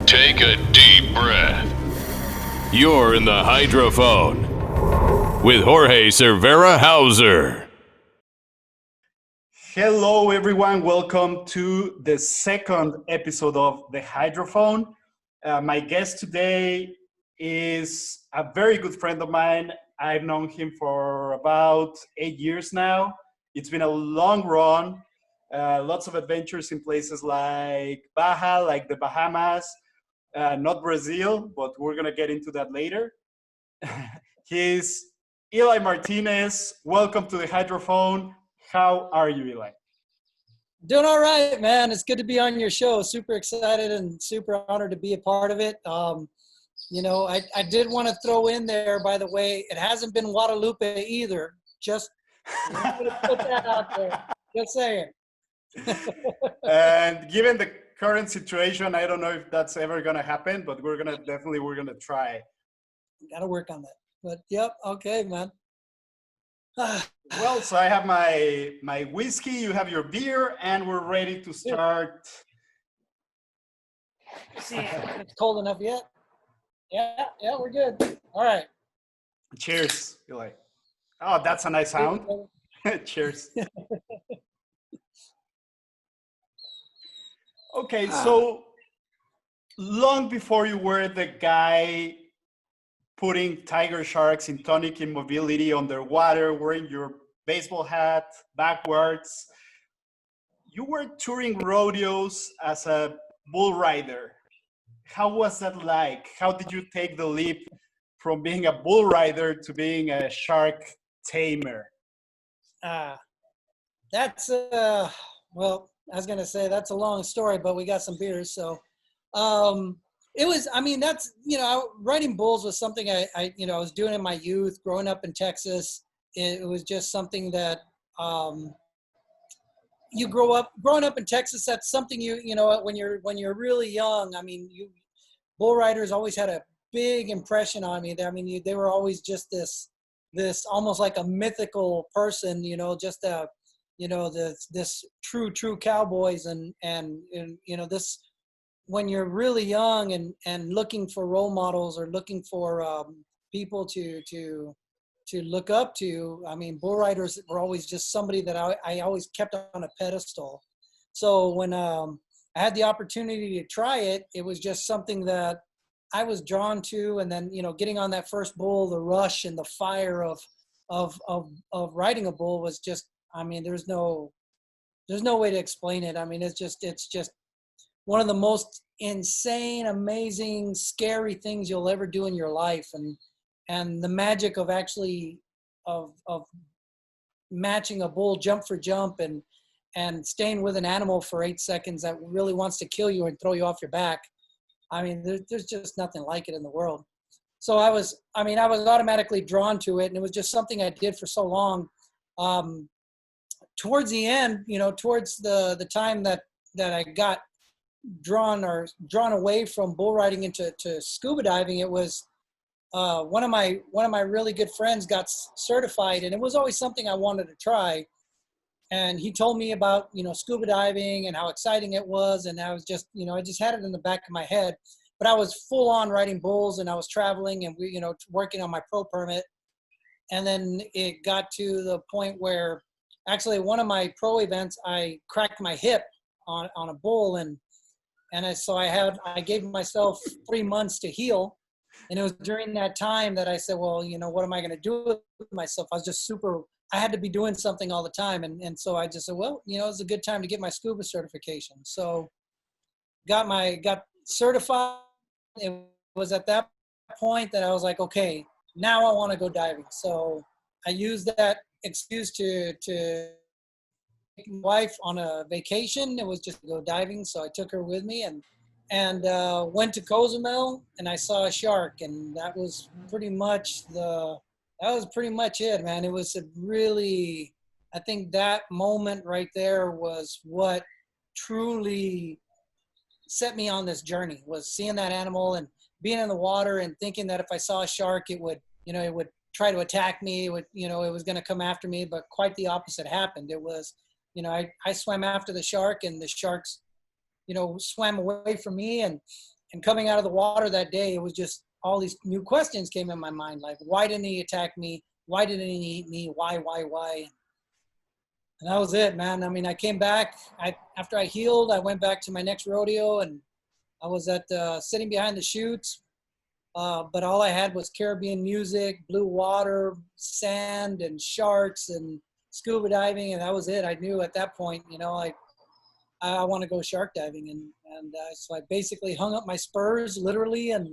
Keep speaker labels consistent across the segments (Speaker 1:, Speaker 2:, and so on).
Speaker 1: Take a deep breath. You're in the hydrophone with Jorge Cervera Hauser.
Speaker 2: Hello, everyone. Welcome to the second episode of the hydrophone. My guest today is a very good friend of mine. I've known him for about 8 years now. It's been a long run, lots of adventures in places like Baja, like the Bahamas, not Brazil, but we're going to get into that later. He's Eli Martinez. Welcome to the hydrophone. How are you, Eli?
Speaker 3: Doing all right, man. It's good to be on your show. Super excited and super honored to be a part of it. I did want to throw in there, by the way, it hasn't been Guadalupe either. Just put that out there. Just saying.
Speaker 2: And given the current situation, I don't know if that's ever going to happen, but we're going to try.
Speaker 3: Got to work on that. But yep. Okay, man.
Speaker 2: Well, so I have my whiskey, you have your beer, and we're ready to start.
Speaker 3: See, it's cold enough yet? Yeah, we're good. All right.
Speaker 2: Cheers, Eli. Oh, that's a nice sound. Cheers. Okay, so long before you were the guy putting tiger sharks in tonic immobility underwater, wearing your baseball hat backwards, you were touring rodeos as a bull rider. How was that like? How did you take the leap from being a bull rider to being a shark tamer?
Speaker 3: That's well, I was gonna say that's a long story, but we got some beers, so it was, that's, riding bulls was something I was doing in my youth, growing up in Texas. It was just something that growing up in Texas, that's something when you're really young, bull riders always had a big impression on me. They were always just this almost like a mythical person, just this true cowboys and this, when you're really young and looking for role models or looking for people to look up to, bull riders were always just somebody that I always kept on a pedestal. So when I had the opportunity to try it, it was just something that I was drawn to. And then, getting on that first bull, the rush and the fire of riding a bull was just, there's no way to explain it. It's just one of the most insane, amazing, scary things you'll ever do in your life. And the magic of actually of matching a bull jump for jump and staying with an animal for 8 seconds that really wants to kill you and throw you off your back. There's just nothing like it in the world. So I was automatically drawn to it, and it was just something I did for so long. Towards the end, towards the time that I got drawn away from bull riding into scuba diving, it was one of my really good friends got certified, and it was always something I wanted to try. And he told me about scuba diving and how exciting it was, and I was just I just had it in the back of my head. But I was full on riding bulls, and I was traveling and we working on my pro permit. And then it got to the point where actually one of my pro events, I cracked my hip on a bull, so I gave myself 3 months to heal. And it was during that time that I said, well, what am I going to do with myself? I was just I had to be doing something all the time. And so I just said, well, it's a good time to get my scuba certification. So got certified. It was at that point that I was like, okay, now I want to go diving. So I used that excuse to take my wife on a vacation. It was just to go diving. So I took her with me and went to Cozumel, and I saw a shark, and that was pretty much it, man. It was I think that moment right there was what truly set me on this journey, was seeing that animal and being in the water and thinking that if I saw a shark, it would try to attack me. It was going to come after me, but quite the opposite happened. It was, I swam after the shark, and the sharks, swam away from me. And and coming out of the water that day, it was just all these new questions came in my mind. Like, why didn't he attack me? Why didn't he eat me? Why? And that was it, man. I mean, I came back. After I healed, I went back to my next rodeo, and I was sitting behind the chutes. But all I had was Caribbean music, blue water, sand, and sharks, and scuba diving, and that was it. I knew at that point, I want to go shark diving, and so I basically hung up my spurs, literally, and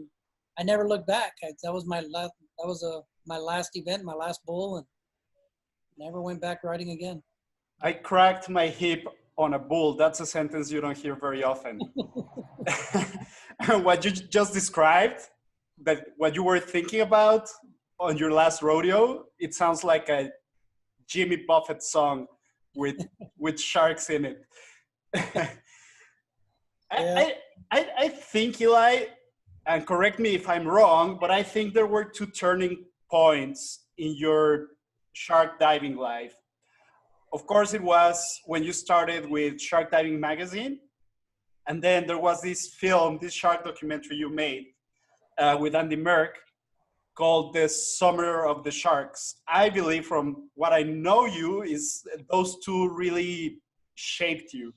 Speaker 3: I never looked back. That was my last event, my last bull, and never went back riding again.
Speaker 2: I cracked my hip on a bull. That's a sentence you don't hear very often. What you just described, that what you were thinking about on your last rodeo, it sounds like a Jimmy Buffett song with sharks in it.
Speaker 3: Yeah.
Speaker 2: I think, Eli, and correct me if I'm wrong, but I think there were two turning points in your shark diving life. Of course, it was when you started with Shark Diving Magazine, and then there was this film, this shark documentary you made with Andy Merck called The Summer of the Sharks. I believe, from what I know you, is those two really shaped you.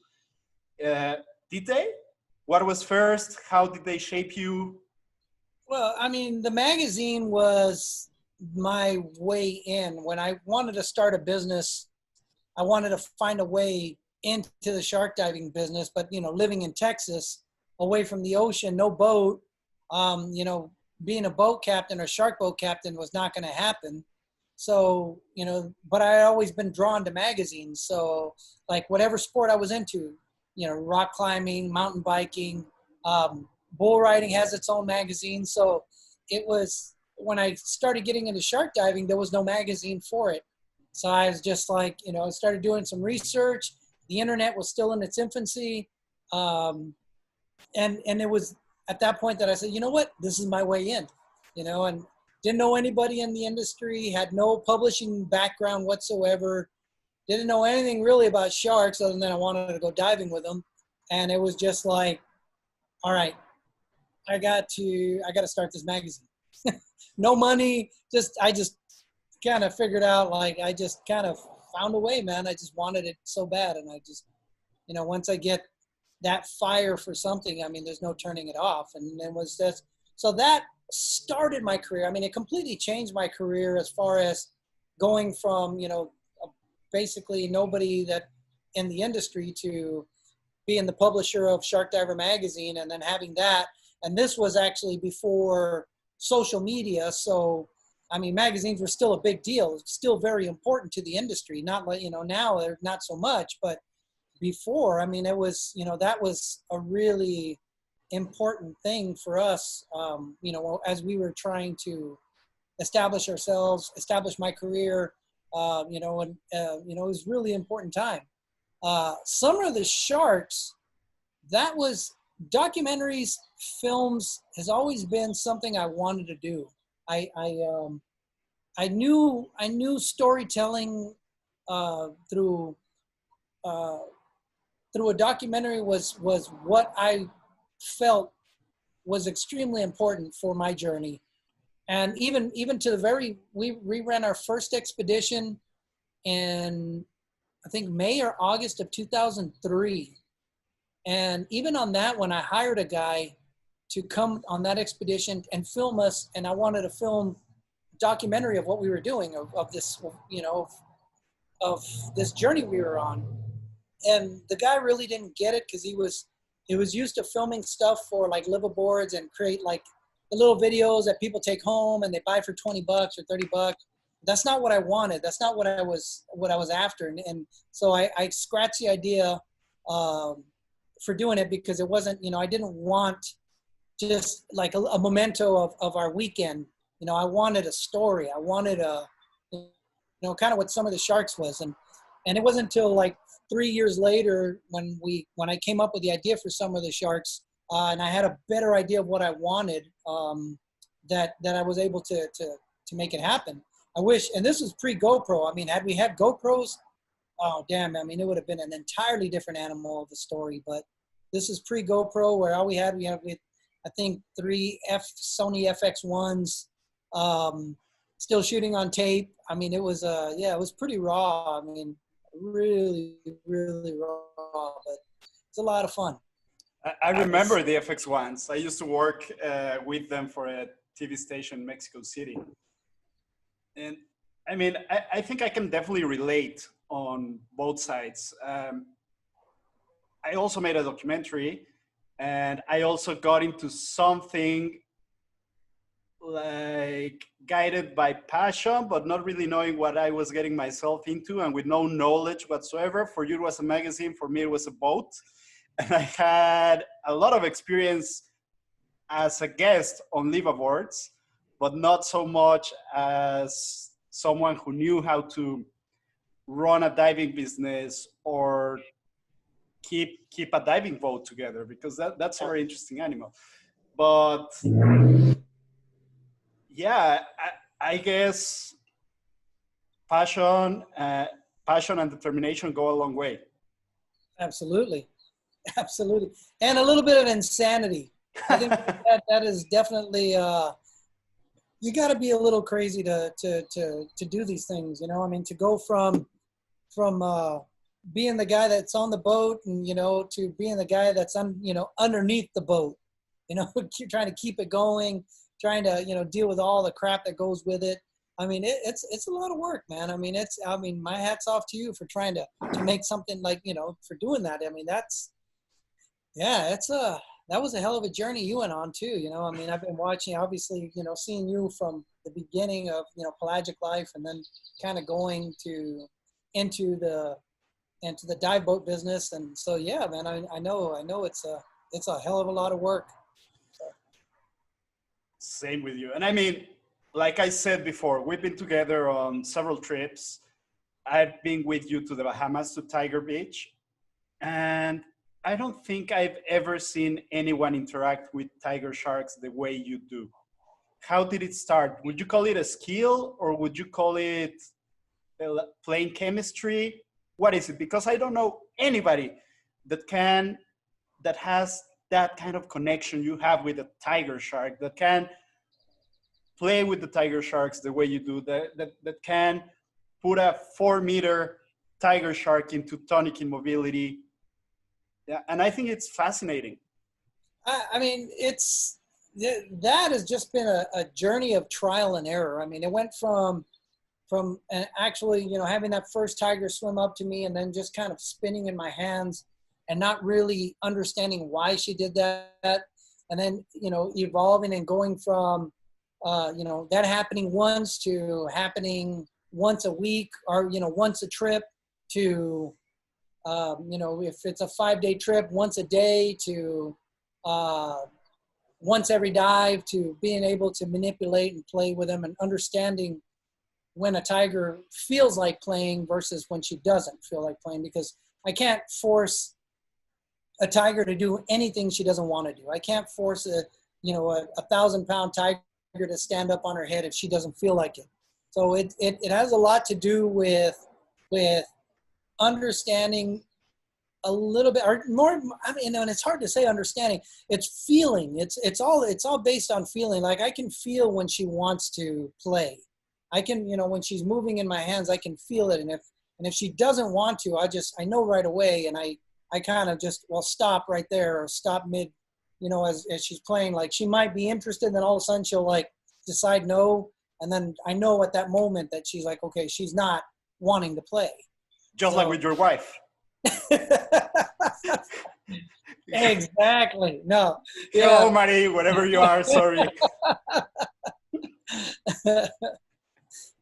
Speaker 2: Did they? What was first? How did they shape you?
Speaker 3: Well, I mean, the magazine was my way in. When I wanted to start a business, I wanted to find a way into the shark diving business, but, living in Texas, away from the ocean, no boat, being a boat captain or shark boat captain was not going to happen. So, but I had always been drawn to magazines. So like whatever sport I was into, rock climbing, mountain biking, bull riding has its own magazine. So it was, when I started getting into shark diving, there was no magazine for it. So I was just like, I started doing some research. The internet was still in its infancy. And it was at that point that I said, you know what, this is my way in, and didn't know anybody in the industry, had no publishing background whatsoever, didn't know anything really about sharks other than I wanted to go diving with them. And it was just like, all right, I got to start this magazine. No money, I just kind of figured out, like, I just kind of found a way, man. I just wanted it so bad. And I just, once I get that fire for something, I mean, there's no turning it off. And it was just, so that started my career. I mean, it completely changed my career as far as going from, basically nobody that in the industry to being the publisher of Shark Diver magazine, and then having that. And this was actually before social media. So, I mean, magazines were still a big deal. It's still very important to the industry. Not like, now they're not so much, but before, I mean, it was, that was a really important thing for us, as we were trying to establish ourselves, establish my career, it was really important time. Summer of the Sharks, that was documentaries, films has always been something I wanted to do. I knew storytelling through a documentary was what I felt was extremely important for my journey. And even to we ran our first expedition in, I think, May or August of 2003. And even on that one, I hired a guy to come on that expedition and film us. And I wanted to film a documentary of what we were doing, of this, of this journey we were on. And the guy really didn't get it, because he was used to filming stuff for like liveaboards and create like the little videos that people take home and they buy for $20 or $30. That's not what I wanted. That's not what I was after. And so I scratched the idea for doing it, because it wasn't, I didn't want just like a memento of our weekend. I wanted a story. I wanted kind of what Some of the Sharks was. And it wasn't until like 3 years later when I came up with the idea for Some of the Sharks, and I had a better idea of what I wanted, that I was able to make it happen. I wish, and this was pre-GoPro. I mean, had we had GoPros, oh damn, I mean, it would have been an entirely different animal of the story. But this is pre-GoPro, where all we had, I think 3 Sony FX1s, still shooting on tape. I mean, it was it was pretty raw. I mean, really, really raw, but it's a lot of fun.
Speaker 2: I remember the FX1s. I used to work with them for a TV station in Mexico City. And I mean, I think I can definitely relate on both sides. I also made a documentary, and I also got into something like guided by passion, but not really knowing what I was getting myself into, and with no knowledge whatsoever. For you, it was a magazine. For me, it was a boat. And I had a lot of experience as a guest on liveaboards, but not so much as someone who knew how to run a diving business or keep a diving boat together, because that's a very interesting animal. But yeah, I guess passion and determination go a long way.
Speaker 3: Absolutely. Absolutely. And a little bit of insanity. I think that is definitely, you got to be a little crazy to do these things, you know. I mean, to go from being the guy that's on the boat and, you know, to being the guy that's underneath the boat, you know, trying to keep it going, trying to, you know, deal with all the crap that goes with it. I mean, it's a lot of work, man. I mean, my hat's off to you for trying to make something, like, you know, for doing that. I mean, that was a hell of a journey you went on too. You know, I mean, I've been watching, obviously, you know, seeing you from the beginning of, you know, pelagic life, and then kind of going into the dive boat business. And so, yeah, man, I know it's a hell of a lot of work. So.
Speaker 2: Same with you. And I mean, like I said before, we've been together on several trips. I've been with you to the Bahamas, to Tiger Beach, and I don't think I've ever seen anyone interact with tiger sharks the way you do. How did it start? Would you call it a skill, or would you call it plain chemistry? What is it? Because I don't know anybody that has that kind of connection you have with a tiger shark, that can play with the tiger sharks the way you do, that can put a 4-meter tiger shark into tonic immobility. Yeah, and I think it's fascinating.
Speaker 3: I mean, that has just been a journey of trial and error. I mean, it went from actually, you know, having that first tiger swim up to me and then just kind of spinning in my hands and not really understanding why she did that. And then, you know, evolving and going from, you know, that happening once to happening once a week, or, you know, once a trip, to, you know, if it's a 5-day trip, once a day, to once every dive, to being able to manipulate and play with them, and understanding when a tiger feels like playing versus when she doesn't feel like playing, because I can't force a tiger to do anything she doesn't want to do. I can't force a 1,000-pound tiger to stand up on her head if she doesn't feel like it. So it has a lot to do with understanding a little bit, or more. I mean, and it's hard to say understanding. It's feeling. It's all based on feeling. Like, I can feel when she wants to play. I can, you know, when she's moving in my hands, I can feel it. And if she doesn't want to, I know right away. And I kind of just, well, stop right there, or stop mid, you know, as she's playing. Like, she might be interested, and then all of a sudden she'll like decide no. And then I know at that moment that she's like, okay, she's not wanting to play.
Speaker 2: Just like with your wife.
Speaker 3: Exactly. No.
Speaker 2: Hello, Marie, wherever you are. Sorry.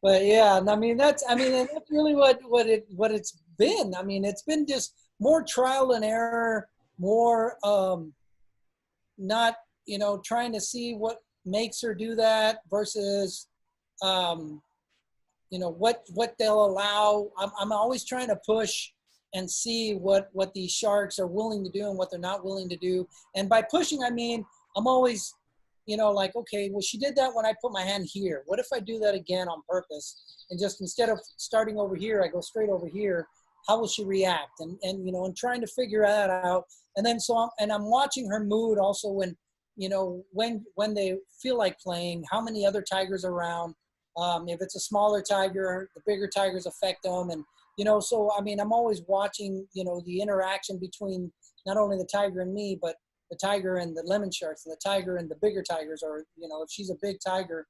Speaker 3: But yeah, I mean, that's really what it's been. I mean, it's been just more trial and error, more not, you know, trying to see what makes her do that versus you know, what they'll allow. I'm always trying to push and see what these sharks are willing to do and what they're not willing to do. And by pushing, I mean, I'm always, you know, like, okay, well, she did that when I put my hand here. What if I do that again on purpose? And just instead of starting over here, I go straight over here. How will she react? And you know, and trying to figure that out. And then I'm watching her mood also when they feel like playing, how many other tigers are around. If it's a smaller tiger, the bigger tigers affect them. And, so, I'm always watching, the interaction between not only the tiger and me, but the tiger and the lemon sharks and the tiger and the bigger tigers. Or, if she's a big tiger,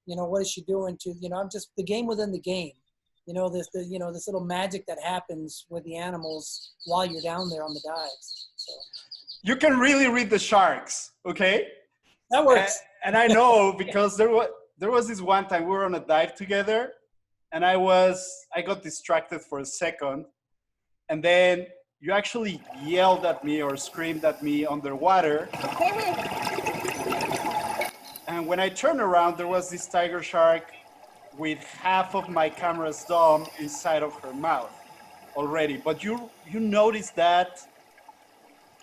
Speaker 3: what is she doing to, I'm just the game within the game. This little magic that happens with the animals while you're down there on the dives. So.
Speaker 2: You can really read the sharks, okay?
Speaker 3: That works.
Speaker 2: And I know because there was this one time we were on a dive together, and I got distracted for a second, and then you actually yelled at me or screamed at me underwater. And when I turned around, there was this tiger shark with half of my camera's dome inside of her mouth already. But you noticed that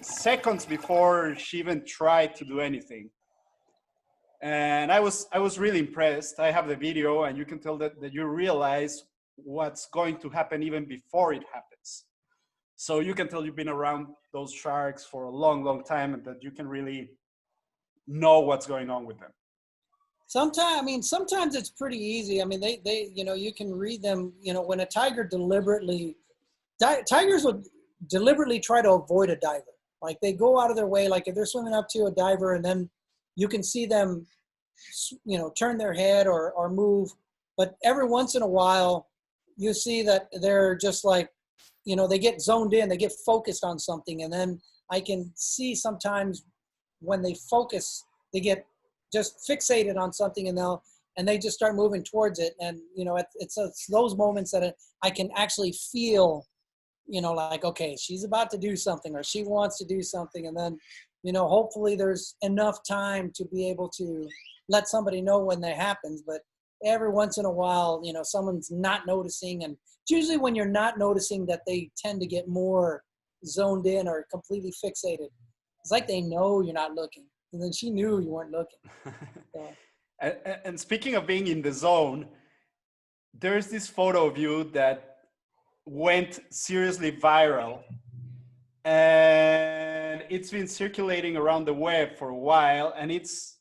Speaker 2: seconds before she even tried to do anything. And I was really impressed. I have the video, and you can tell that you realize what's going to happen even before it happens. So you can tell you've been around those sharks for a long, long time, and that you can really know what's going on with them.
Speaker 3: Sometimes it's pretty easy. They you can read them, when a tiger tigers would deliberately try to avoid a diver. Like they go out of their way, like if they're swimming up to a diver and then you can see them, turn their head or move. But every once in a while, you see that they're just like, they get zoned in, they get focused on something. And then I can see sometimes when they focus, they get just fixated on something and they just start moving towards it. And, it's those moments that I can actually feel, like, okay, she's about to do something or she wants to do something. And then, hopefully there's enough time to be able to let somebody know when that happens. But every once in a while, someone's not noticing. And it's usually when you're not noticing that they tend to get more zoned in or completely fixated. It's like they know you're not looking. And then she knew you weren't looking. So.
Speaker 2: And speaking of being in the zone, there's this photo of you that went seriously viral. And it's been circulating around the web for a while. And it's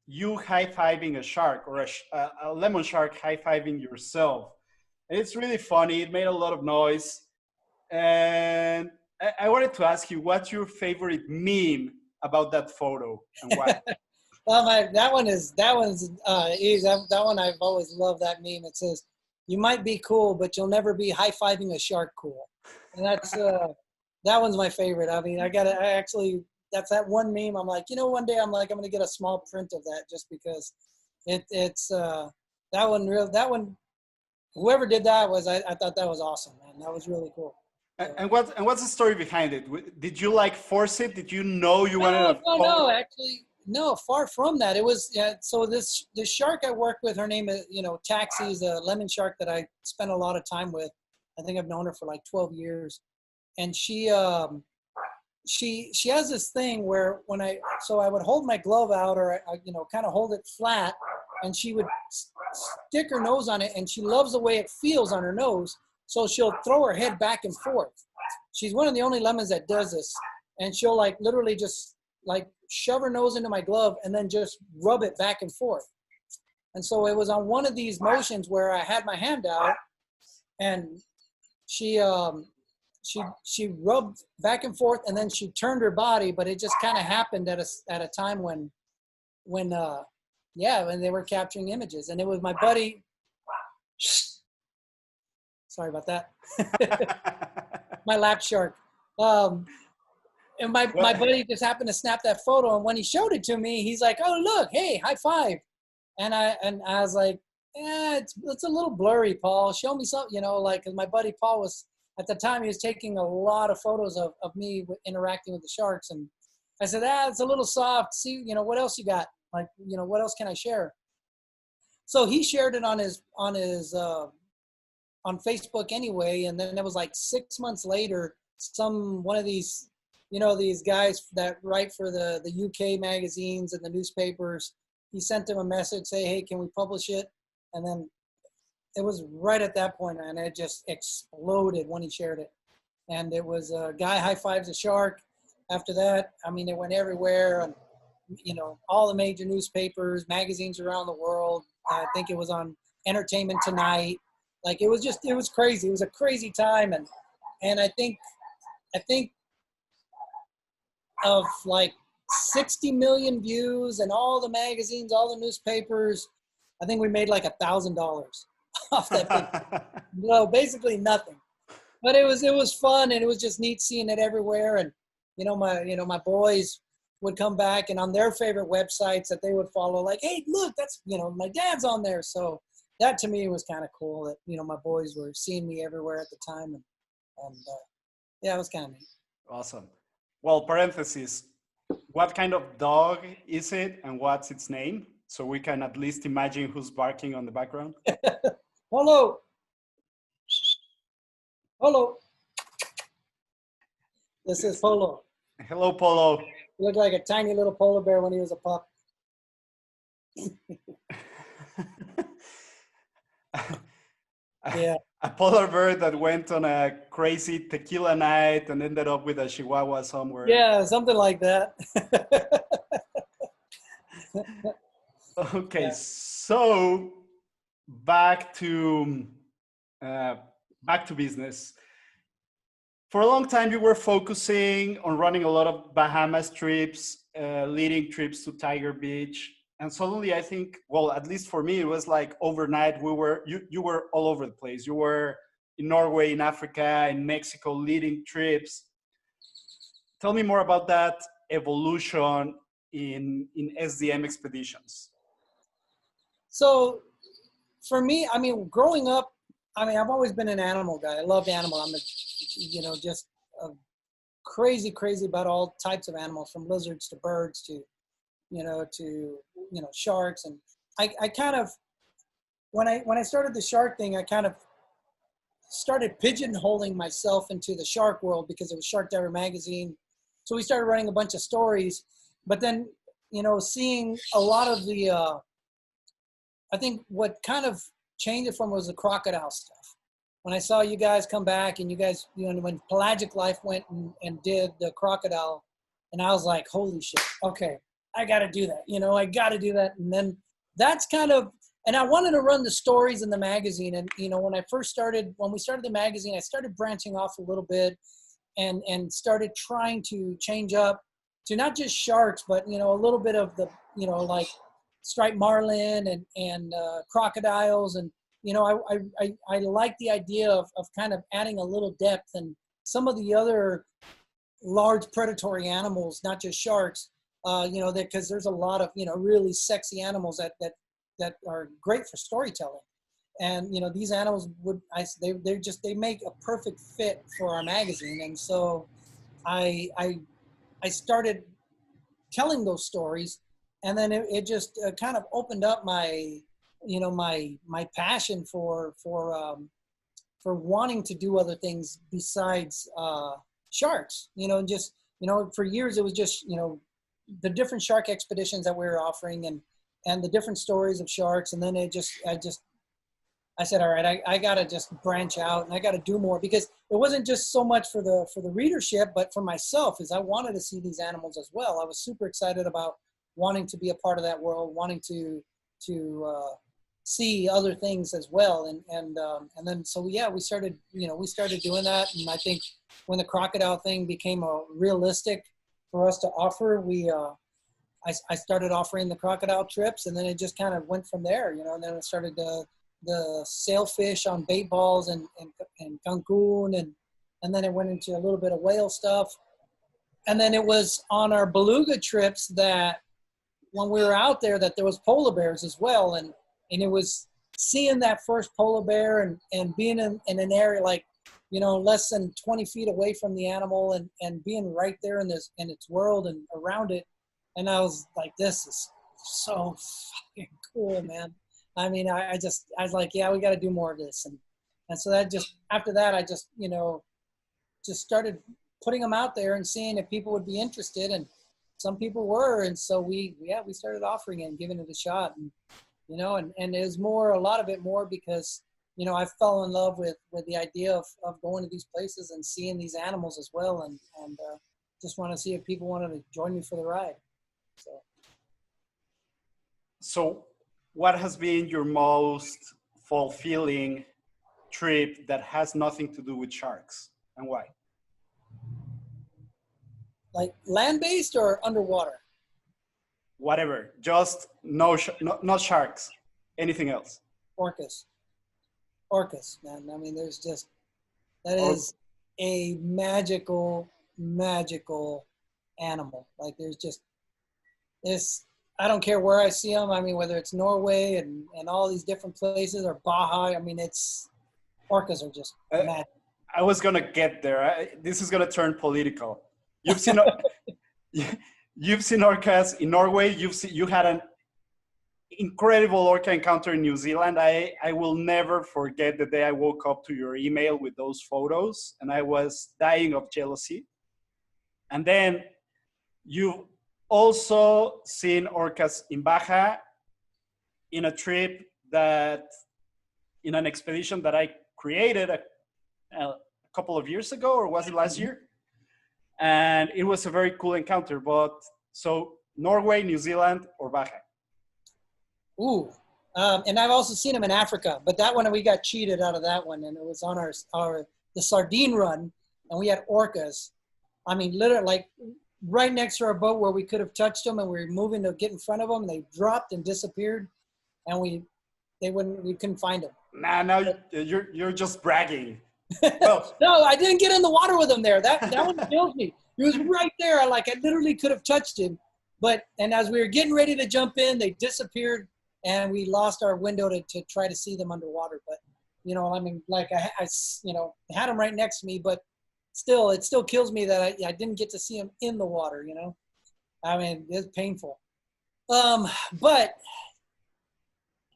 Speaker 2: you high-fiving a shark or a lemon shark high-fiving yourself. And it's really funny. It made a lot of noise. And I wanted to ask you, what's your favorite meme about that photo and why?
Speaker 3: Well, that one I've always loved that meme. It says, "You might be cool, but you'll never be high-fiving a shark cool." And that's that one's my favorite. That's that one meme. I'm like, one day I'm going to get a small print of that just because it's that one. Whoever did that I thought that was awesome, man. That was really cool.
Speaker 2: And what's the story behind it? Did you force it? Did you know you wanted?
Speaker 3: No, actually, no. Far from that. It was so this shark I work with. Her name is Taxi is a lemon shark that I spent a lot of time with. I think I've known her for like 12 years, and she has this thing where I would hold my glove out or I kind of hold it flat, and she would stick her nose on it, and she loves the way it feels on her nose. So she'll throw her head back and forth. She's one of the only lemons that does this. And she'll literally just shove her nose into my glove and then just rub it back and forth. And so it was on one of these motions where I had my hand out and she rubbed back and forth and then she turned her body, but it just kind of happened at a time when they were capturing images. And it was my buddy. Sorry about that. My lap shark. And my buddy just happened to snap that photo. And when he showed it to me, he's like, "Oh, look, hey, high five." And I was like, it's a little blurry, Paul. Show me something, because my buddy Paul was, at the time, he was taking a lot of photos of me interacting with the sharks. And I said, it's a little soft. See, what else you got? What else can I share? So he shared it on his on Facebook anyway, and then it was 6 months later, one of these, these guys that write for the UK magazines and the newspapers, he sent them a message, say, "Hey, can we publish it?" And then it was right at that point, and it just exploded when he shared it. And it was a guy high fives a shark. After that, it went everywhere, and all the major newspapers, magazines around the world. I think it was on Entertainment Tonight. Like it was crazy. It was a crazy time. And I think of like 60 million views and all the magazines, all the newspapers, I think we made like $1,000 off that thing. No, basically nothing. But it was fun, and it was just neat seeing it everywhere. And my boys would come back, and on their favorite websites that they would follow, like, hey, look, that's my dad's on there. So that to me was kind of cool that my boys were seeing me everywhere at the time, and yeah, it was kind of neat.
Speaker 2: Awesome. Well, parenthesis, what kind of dog is it, and what's its name? So we can at least imagine who's barking on the background.
Speaker 3: Hello. Hello. This is Polo.
Speaker 2: Hello, Polo.
Speaker 3: He looked like a tiny little polar bear when he was a pup. Yeah.
Speaker 2: A polar bear that went on a crazy tequila night and ended up with a chihuahua somewhere.
Speaker 3: Yeah, something like that.
Speaker 2: Okay,
Speaker 3: Yeah.
Speaker 2: so back to business. For a long time, you were focusing on running a lot of Bahamas trips, leading trips to Tiger Beach, and suddenly, I think, well, at least for me, it was like overnight. You were all over the place. You were in Norway, in Africa, in Mexico, leading trips. Tell me more about that evolution in SDM expeditions.
Speaker 3: So for me, I mean, growing up, I've always been an animal guy. I love animals. I'm just crazy about all types of animals, from lizards to birds to sharks. And I kind of, when I started the shark thing, I kind of started pigeonholing myself into the shark world because it was Shark Diver magazine. So we started writing a bunch of stories, but then, seeing a lot of the, I think what kind of changed it from was the crocodile stuff. When I saw you guys come back and you guys, when Pelagic Life went and did the crocodile, and I was like, holy shit, okay, I got to do that. I got to do that. And then that's kind of, and I wanted to run the stories in the magazine. And, when we started the magazine, I started branching off a little bit and started trying to change up to not just sharks, but, a little bit of the, like striped marlin and crocodiles. And, I like the idea of kind of adding a little depth and some of the other large predatory animals, not just sharks, because there's a lot of, really sexy animals that are great for storytelling. And, these animals they make a perfect fit for our magazine. And so I started telling those stories, and then it just kind of opened up my passion for wanting to do other things besides sharks. For years it was just the different shark expeditions that we were offering and the different stories of sharks. And then I said, all right, I gotta just branch out and I gotta do more, because it wasn't just so much for the readership, but for myself, is I wanted to see these animals as well. I was super excited about wanting to be a part of that world, wanting to see other things as well. And then, so yeah, we started doing that. And I think when the crocodile thing became realistic for us to offer, I started offering the crocodile trips, and then it just kind of went from there, and then I started the sailfish on bait balls and Cancun, and then it went into a little bit of whale stuff. And then it was on our beluga trips that when we were out there that there was polar bears as well. And it was seeing that first polar bear and being in an area like, less than 20 feet away from the animal and being right there in its world and around it. And I was like, this is so fucking cool, man. I was like, yeah, we got to do more of this. And so that after that, I just started putting them out there and seeing if people would be interested. And some people were. And so we started offering it and giving it a shot. And, and it was a lot of it more because, I fell in love with the idea of going to these places and seeing these animals as well. And just want to see if people wanted to join me for the ride. So.
Speaker 2: So what has been your most fulfilling trip that has nothing to do with sharks, and why?
Speaker 3: Like land-based or underwater?
Speaker 2: Whatever, just no, not sharks, anything else.
Speaker 3: Orcas. Orcas, man. I mean, there's just, that
Speaker 2: Or
Speaker 3: is a magical animal. Like there's just this, I don't care where I see them. I mean, whether it's Norway and all these different places or Baja, I mean, orcas are just magic.
Speaker 2: I was gonna get there. This is gonna turn political. You've seen you've seen orcas in Norway. You had an incredible orca encounter in New Zealand. I will never forget the day I woke up to your email with those photos, and I was dying of jealousy. And then you've also seen orcas in Baja in a trip in an expedition that I created a couple of years ago, or was it last year? And it was a very cool encounter. But so Norway, New Zealand, or Baja?
Speaker 3: Ooh. And I've also seen them in Africa, but that one, we got cheated out of that one. And it was on the sardine run, and we had orcas. I mean, literally like right next to our boat where we could have touched them, and we were moving to get in front of them, and they dropped and disappeared, and we couldn't find them.
Speaker 2: Now you're just bragging. Well,
Speaker 3: no, I didn't get in the water with him there. That one kills me. He was right there. I literally could have touched him, and as we were getting ready to jump in, they disappeared, and we lost our window to try to see them underwater. But I mean, like I had them right next to me, but still, it still kills me that I didn't get to see them in the water. I mean, it's painful. But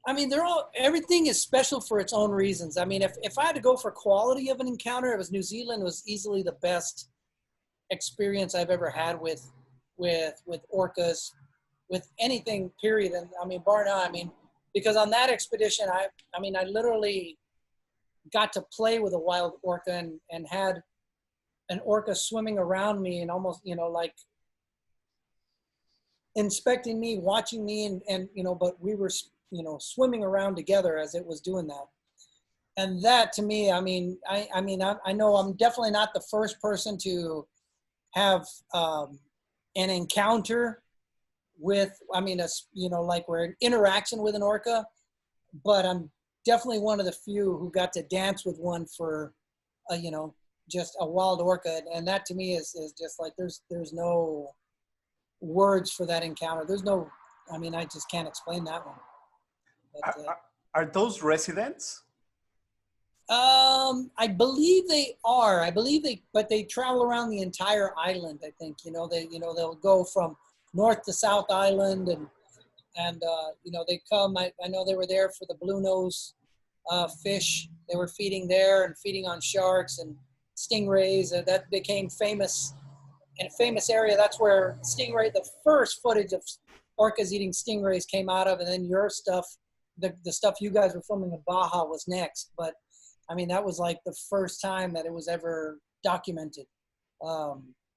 Speaker 3: I mean, everything is special for its own reasons. I mean, if I had to go for quality of an encounter, it was New Zealand. It was easily the best experience I've ever had with orcas, with anything, period. And I mean, bar none. I mean, because on that expedition, I literally got to play with a wild orca and had an orca swimming around me and almost, like inspecting me, watching me, and but we were, swimming around together as it was doing that. And that to me, I know I'm definitely not the first person to have an encounter with, like we're in interaction with an orca, but I'm definitely one of the few who got to dance with one for, just a wild orca. And that to me is just like, there's no words for that encounter. I just can't explain that one. But,
Speaker 2: are those residents?
Speaker 3: I believe they are. But they travel around the entire island. I think they'll go from north to south island, and they come. I know they were there for the blue nose fish. They were feeding there and feeding on sharks and stingrays. That became famous in a famous area. That's where the first footage of orcas eating stingrays came out of, and then your stuff. The stuff you guys were filming in Baja was next, but I mean, that was like the first time that it was ever documented,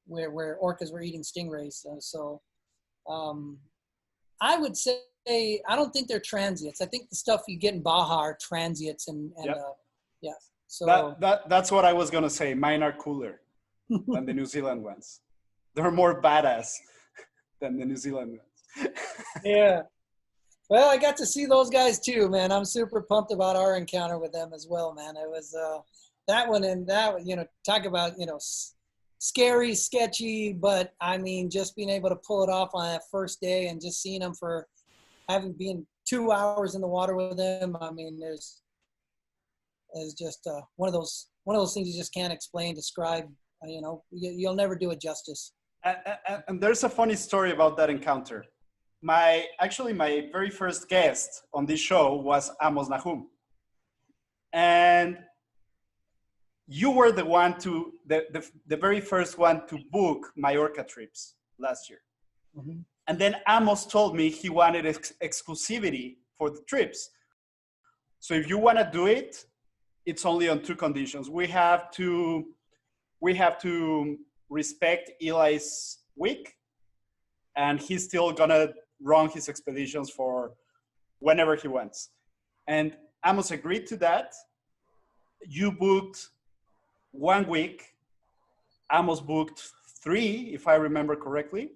Speaker 3: where orcas were eating stingrays. I would say, I don't think they're transients. I think the stuff you get in Baja are transients, and yep. Yeah. So
Speaker 2: that's what I was gonna say. Mine are cooler than the New Zealand ones. They're more badass than the New Zealand ones.
Speaker 3: Yeah. Well, I got to see those guys too, man. I'm super pumped about our encounter with them as well, man. It was that one, talk about, scary, sketchy, but I mean, just being able to pull it off on that first day and just seeing them for having been 2 hours in the water with them. I mean, there's just one of those things you just can't explain, describe. You'll never do it justice.
Speaker 2: And there's a funny story about that encounter. My very first guest on this show was Amos Nahum. And you were the one the very first one to book my orca trips last year. Mm-hmm. And then Amos told me he wanted exclusivity for the trips. So if you want to do it, it's only on 2 conditions. We have to respect Eli's week, and he's still gonna run his expeditions for whenever he wants. And Amos agreed to that. You booked 1 week. Amos booked 3, if I remember correctly.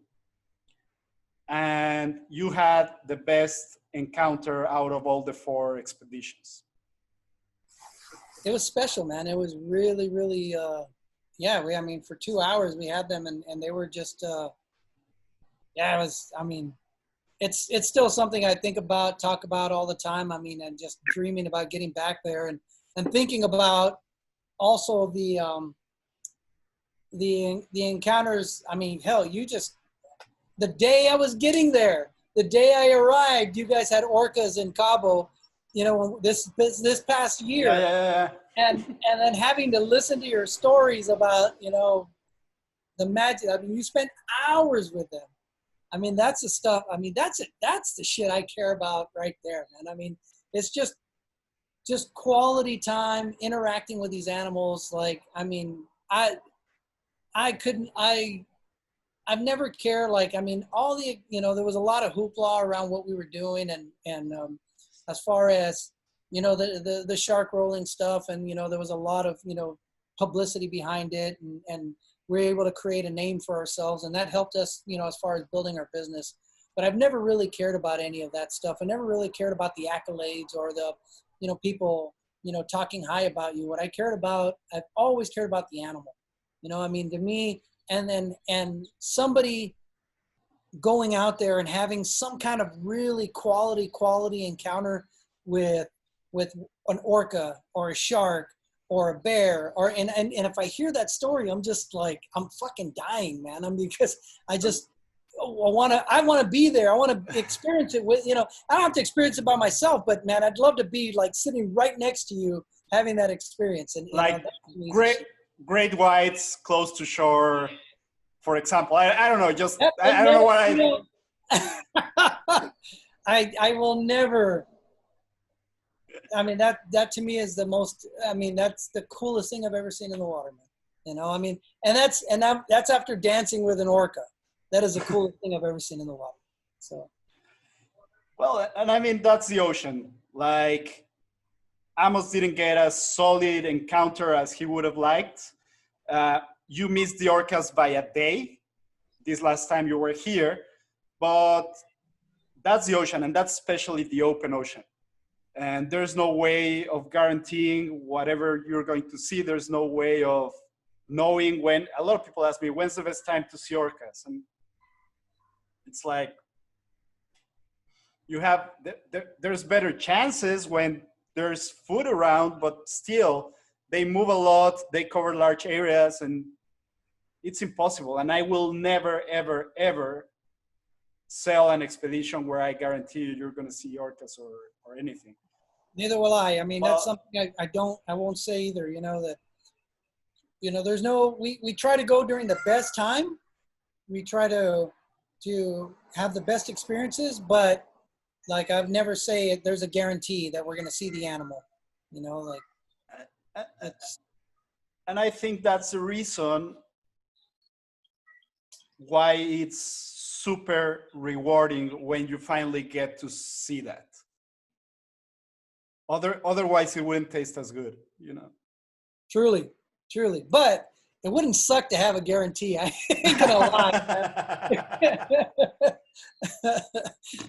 Speaker 2: And you had the best encounter out of all the 4 expeditions.
Speaker 3: It was special, man. It was really, really, I mean, for 2 hours we had them, and they were just, it was, I mean, it's still something I think about, talk about all the time. I mean, and just dreaming about getting back there, and thinking about also the encounters. I mean, hell, the day I was getting there, the day I arrived, you guys had orcas in Cabo, this past year.
Speaker 2: Yeah.
Speaker 3: And then having to listen to your stories about, the magic. I mean, you spent hours with them. I mean, that's the stuff. I mean, that's the shit I care about right there, man. I mean, it's just quality time interacting with these animals. Like, I mean, I've never cared. Like, I mean, all the, there was a lot of hoopla around what we were doing, and as far as, the shark rolling stuff, and, there was a lot of, publicity behind it, and we were able to create a name for ourselves, and that helped us, as far as building our business. But I've never really cared about any of that stuff. I never really cared about the accolades or the, people, talking high about you. What I've always cared about the animal. I mean, to me, and somebody going out there and having some kind of really quality encounter with an orca or a shark or a bear, and if I hear that story, I'm just like, I'm fucking dying, man. Because I want to be there. I want to experience it with, I don't have to experience it by myself, but man, I'd love to be like sitting right next to you, having that experience. And
Speaker 2: like great whites close to shore, for example. I don't know, just, I don't know what
Speaker 3: I will never. I mean, that to me is the most, I mean, that's the coolest thing I've ever seen in the water, man. I mean, and that's after dancing with an orca. That is the coolest thing I've ever seen in the water. So.
Speaker 2: Well, and I mean, that's the ocean. Like, Amos didn't get a solid encounter as he would have liked. You missed the orcas by a day this last time you were here, but that's the ocean, and that's especially the open ocean. And there's no way of guaranteeing whatever you're going to see. There's no way of knowing when. A lot of people ask me, when's the best time to see orcas? And it's like, there's better chances when there's food around, but still they move a lot, they cover large areas, and it's impossible. And I will never, ever, ever sell an expedition where I guarantee you're going to see orcas or anything.
Speaker 3: Neither will I. I mean, that's something I won't say either, that, there's no, we try to go during the best time. We try to have the best experiences, but like, I've never say there's a guarantee that we're going to see the animal,
Speaker 2: and I think that's the reason why it's super rewarding when you finally get to see that. Otherwise, it wouldn't taste as good,
Speaker 3: Truly. But it wouldn't suck to have a guarantee. I ain't gonna lie.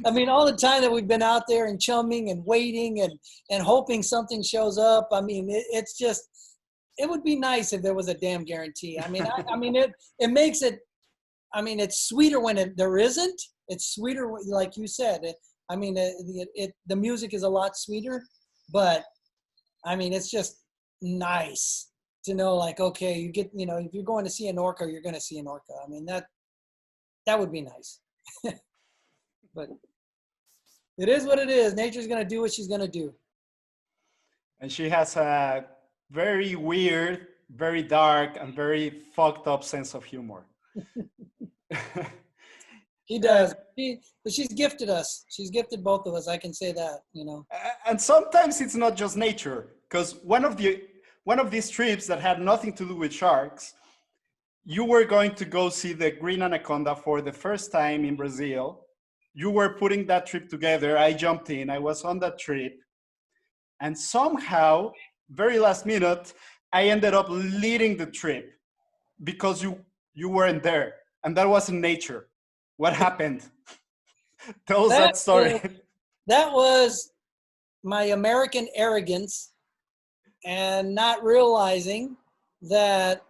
Speaker 3: I mean, all the time that we've been out there and chumming and waiting and hoping something shows up. I mean, it's just, it would be nice if there was a damn guarantee. I mean, it makes it. I mean, it's sweeter when there isn't. It's sweeter, like you said. The music is a lot sweeter, but I mean, it's just nice to know, like, okay, you get, if you're going to see an orca, you're going to see an orca. I mean, that would be nice. But it is what it is. Nature's going to do what she's going to do.
Speaker 2: And she has a very weird, very dark, and very fucked up sense of humor.
Speaker 3: He does. But she's gifted us. She's gifted both of us. I can say that,
Speaker 2: And sometimes it's not just nature, because one of these trips that had nothing to do with sharks, you were going to go see the green anaconda for the first time in Brazil, you were putting that trip together. I jumped in. I was on that trip. And somehow, very last minute, I ended up leading the trip because you weren't there. And that was in nature. What happened? Tell us that story.
Speaker 3: That was my American arrogance and not realizing that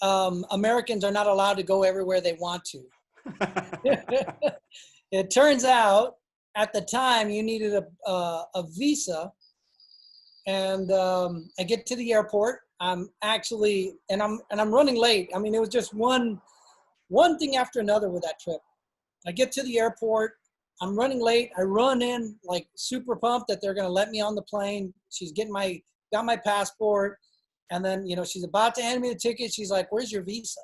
Speaker 3: Americans are not allowed to go everywhere they want to. It turns out at the time you needed a visa, and I get to the airport. I'm actually, and I'm running late. I mean, it was just one thing after another with that trip. I get to the airport. I'm running late. I run in like super pumped that they're going to let me on the plane. She's got my passport. And then, she's about to hand me the ticket. She's like, "Where's your visa?"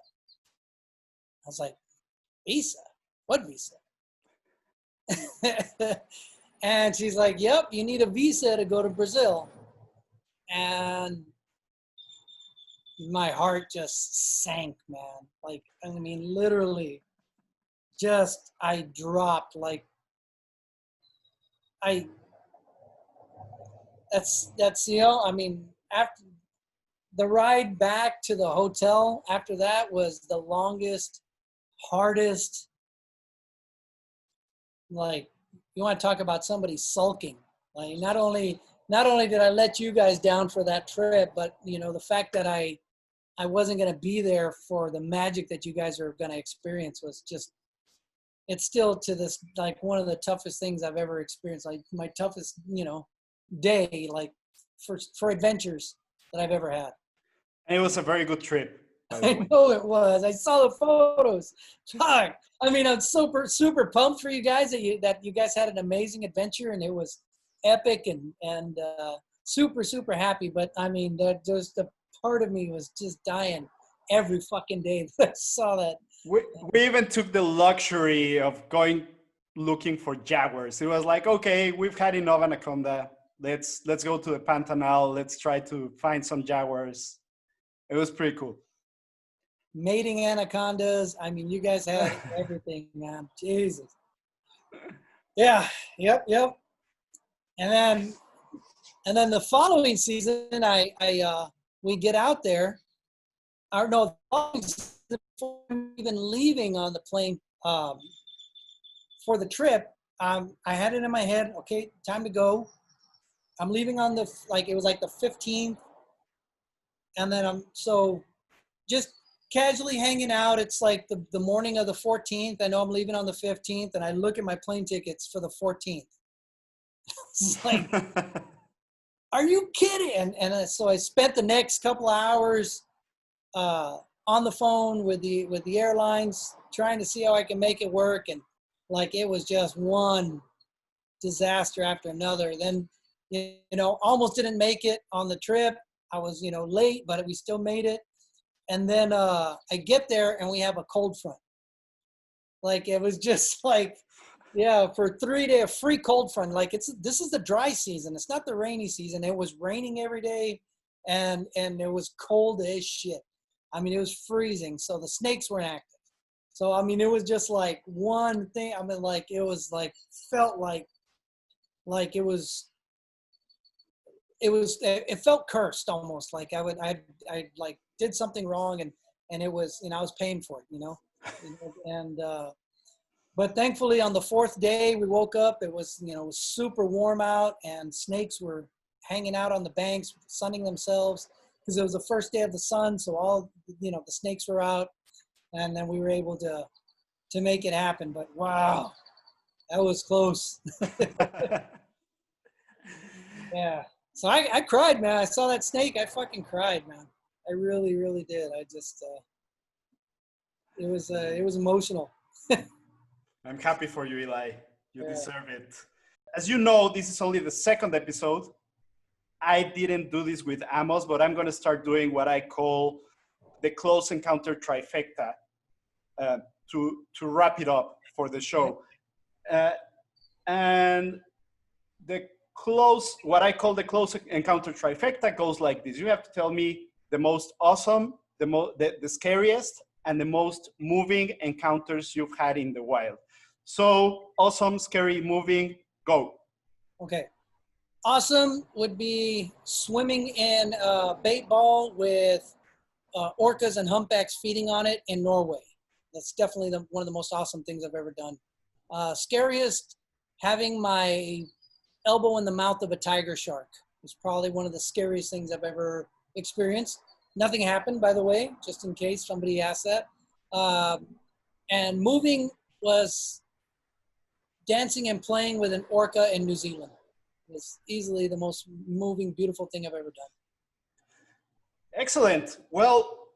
Speaker 3: I was like, "Visa? What visa?" And she's like, "Yep, you need a visa to go to Brazil." And my heart just sank, man. Like, I mean, literally, I dropped like, that's, I mean, after the ride back to the hotel after that was the longest, hardest, like, you want to talk about somebody sulking. Like, not only did I let you guys down for that trip, but, the fact that I wasn't going to be there for the magic that you guys are going to experience was just, it's still to this, like, one of the toughest things I've ever experienced. Like, my toughest, day, like, for adventures that I've ever had.
Speaker 2: And it was a very good trip.
Speaker 3: I know it was. I saw the photos. Fuck. I mean, I'm super, super pumped for you guys that you guys had an amazing adventure, and it was epic and super, super happy. But I mean, just the part of me was just dying every fucking day that I saw that.
Speaker 2: We even took the luxury of going looking for jaguars. It was like, okay, we've had enough anaconda. Let's go to the Pantanal. Let's try to find some jaguars. It was pretty cool.
Speaker 3: Mating anacondas. I mean, you guys had everything, man. Jesus. Yeah. Yep. And then the following season, we get out there. Or no, before even leaving on the plane for the trip, I had it in my head. Okay, time to go. I'm leaving on it was like the 15th, and then I'm just casually hanging out. It's like the morning of the 14th. I know I'm leaving on the 15th, and I look at my plane tickets for the 14th. It's like, are you kidding? And so I spent the next couple of hours on the phone with the airlines, trying to see how I can make it work. And like, it was just one disaster after another. Then, almost didn't make it on the trip. I was, late, but we still made it. And then I get there and we have a cold front. Like, it was just like, yeah, for 3 days, a free cold front. Like, this is the dry season. It's not the rainy season. It was raining every day, and it was cold as shit. I mean, it was freezing. So the snakes weren't active. So, I mean, it was just like one thing. I mean, like, it was like, felt like it felt cursed almost. Like I like did something wrong, and it was, I was paying for it, and, but thankfully on the 4th day we woke up, it was, it was super warm out, and snakes were hanging out on the banks, sunning themselves, because it was the first day of the sun. So all, the snakes were out, and then we were able to make it happen. But wow, that was close. Yeah. So I cried, man. I saw that snake. I fucking cried, man. I really, really did. I just, it was emotional.
Speaker 2: I'm happy for you, Eli. You deserve it. As you know, this is only the 2nd episode. I didn't do this with Amos, but I'm going to start doing what I call the close encounter trifecta to wrap it up for the show. And what I call the close encounter trifecta goes like this. You have to tell me the most awesome, the scariest, and the most moving encounters you've had in the wild. So awesome, scary, moving, go.
Speaker 3: Okay. Awesome would be swimming in a bait ball with orcas and humpbacks feeding on it in Norway. That's definitely one of the most awesome things I've ever done. Scariest, having my elbow in the mouth of a tiger shark was probably one of the scariest things I've ever experienced. Nothing happened, by the way, just in case somebody asked that. And moving was dancing and playing with an orca in New Zealand. It was easily the most moving, beautiful thing I've ever done.
Speaker 2: Excellent. Well,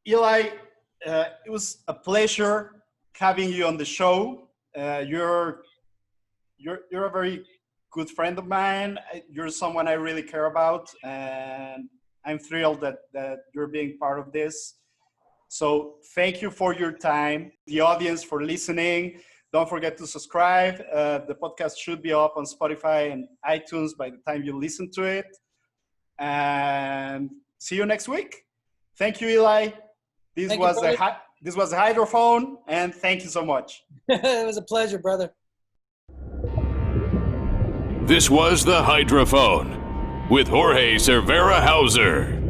Speaker 2: Eli, it was a pleasure having you on the show. You're a very good friend of mine. You're someone I really care about, and I'm thrilled that you're being part of this. So thank you for your time, the audience for listening. Don't forget to subscribe. The podcast should be up on Spotify and iTunes by the time you listen to it. And see you next week. Thank you, Eli. This was the Hydrophone, and thank you so much.
Speaker 3: It was a pleasure, brother.
Speaker 1: This was the Hydrophone with Jorge Cervera Hauser.